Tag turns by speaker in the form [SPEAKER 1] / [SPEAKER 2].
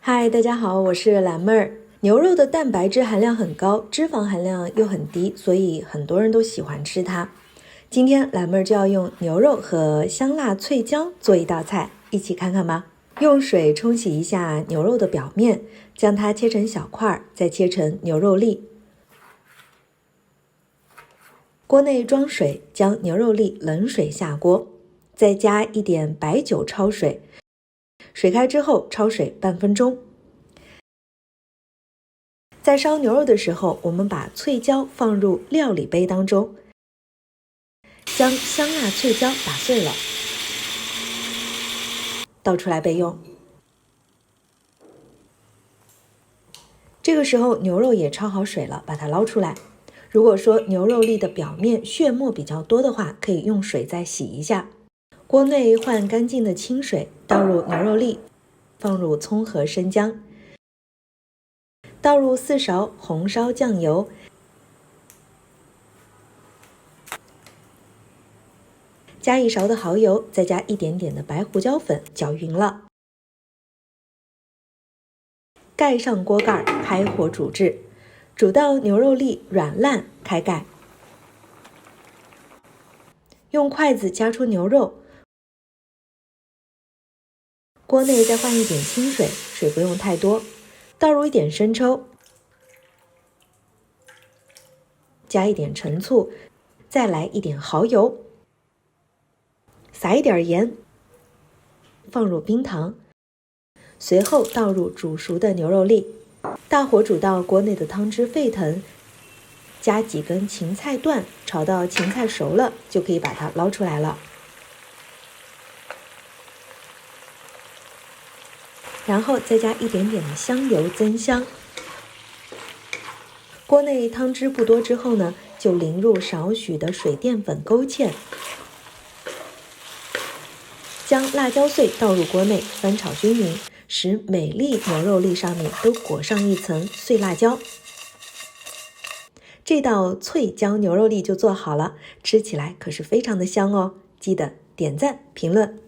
[SPEAKER 1] 嗨，大家好，我是蓝妹儿。牛肉的蛋白质含量很高，脂肪含量又很低，所以很多人都喜欢吃它。今天蓝妹儿就要用牛肉和香辣脆椒做一道菜，一起看看吧。用水冲洗一下牛肉的表面，将它切成小块，再切成牛肉粒。锅内装水，将牛肉粒冷水下锅，再加一点白酒焯水。水开之后焯水半分钟。在烧牛肉的时候，我们把脆椒放入料理杯当中，将香辣脆椒打碎了，倒出来备用。这个时候牛肉也焯好水了，把它捞出来。如果说牛肉粒的表面血沫比较多的话，可以用水再洗一下。锅内换干净的清水，倒入牛肉粒，放入葱和生姜，倒入4勺红烧酱油，加1勺的蚝油，再加一点点的白胡椒粉，搅匀了。盖上锅盖，开火煮制，煮到牛肉粒软烂，开盖。用筷子夹出牛肉，锅内再换一点清水，水不用太多，倒入一点生抽，加一点陈醋，再来一点蚝油，撒一点盐，放入冰糖，随后倒入煮熟的牛肉粒，大火煮到锅内的汤汁沸腾，加几根芹菜段，炒到芹菜熟了，就可以把它捞出来了。然后再加一点点的香油增香。锅内汤汁不多之后呢，就淋入少许的水淀粉勾芡，将辣椒碎倒入锅内，翻炒均匀，使每粒牛肉粒上面都裹上一层碎辣椒。这道脆椒牛肉粒就做好了，吃起来可是非常的香哦！记得点赞、评论。